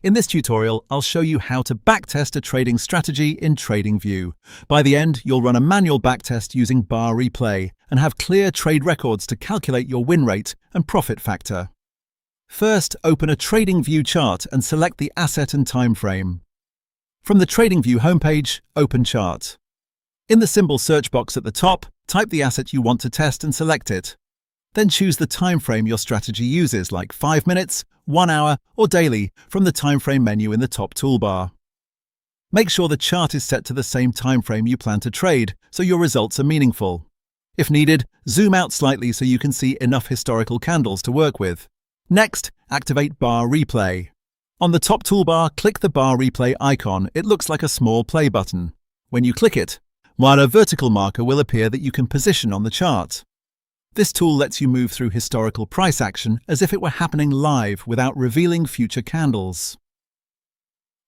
In this tutorial, I'll show you how to backtest a trading strategy in TradingView. By the end, you'll run a manual backtest using bar replay and have clear trade records to calculate your win rate and profit factor. First, open a TradingView chart and select the asset and time frame. From the TradingView homepage, open Chart. In the symbol search box at the top, type the asset you want to test and select it. Then choose the time frame your strategy uses, like 5 minutes, 1 hour, or daily, from the time frame menu in the top toolbar. Make sure the chart is set to the same time frame you plan to trade, so your results are meaningful. If needed, zoom out slightly so you can see enough historical candles to work with. Next, activate bar replay. On the top toolbar, click the bar replay icon. It looks like a small play button. When you click it, a vertical marker will appear that you can position on the chart. This tool lets you move through historical price action as if it were happening live without revealing future candles.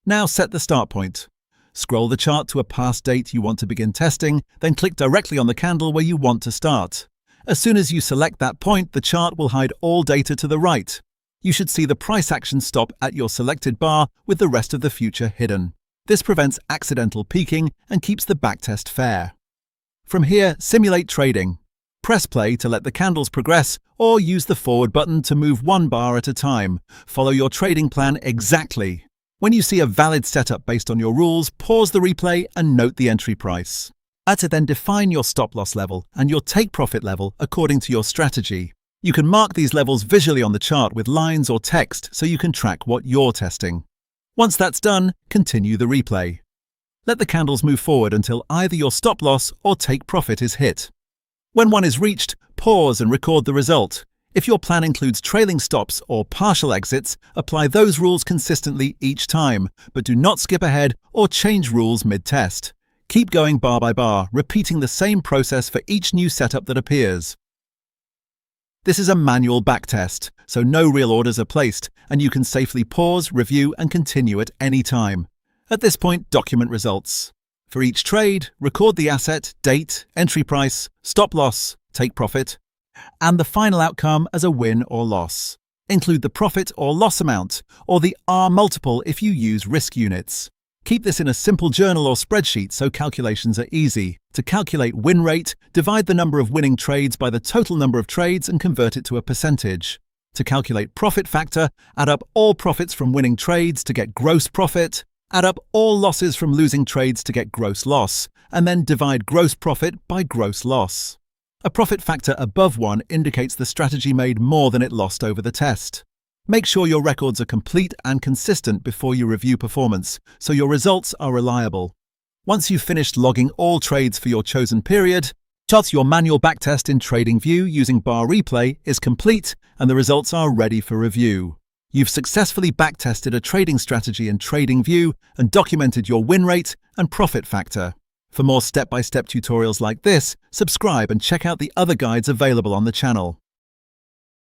Now set the start point. Scroll the chart to a past date you want to begin testing, then click directly on the candle where you want to start. As soon as you select that point, the chart will hide all data to the right. You should see the price action stop at your selected bar with the rest of the future hidden. This prevents accidental peaking and keeps the backtest fair. From here, simulate trading. Press play to let the candles progress, or use the forward button to move one bar at a time. Follow your trading plan exactly. When you see a valid setup based on your rules, pause the replay and note the entry price. Then define your stop-loss level and your take-profit level according to your strategy. You can mark these levels visually on the chart with lines or text so you can track what you're testing. Once that's done, continue the replay. Let the candles move forward until either your stop-loss or take-profit is hit. When one is reached, pause and record the result. If your plan includes trailing stops or partial exits, apply those rules consistently each time, but do not skip ahead or change rules mid-test. Keep going bar by bar, repeating the same process for each new setup that appears. This is a manual backtest, so no real orders are placed, and you can safely pause, review, and continue at any time. At this point, document results. For each trade, record the asset, date, entry price, stop loss, take profit, and the final outcome as a win or loss. Include the profit or loss amount, or the R multiple if you use risk units. Keep this in a simple journal or spreadsheet so calculations are easy. To calculate win rate, divide the number of winning trades by the total number of trades and convert it to a percentage. To calculate profit factor, add up all profits from winning trades to get gross profit. Add up all losses from losing trades to get gross loss, and then divide gross profit by gross loss. A profit factor above 1 indicates the strategy made more than it lost over the test. Make sure your records are complete and consistent before you review performance, so your results are reliable. Once you've finished logging all trades for your chosen period, your manual backtest in TradingView using bar replay is complete and the results are ready for review. You've successfully backtested a trading strategy in TradingView and documented your win rate and profit factor. For more step-by-step tutorials like this, subscribe and check out the other guides available on the channel.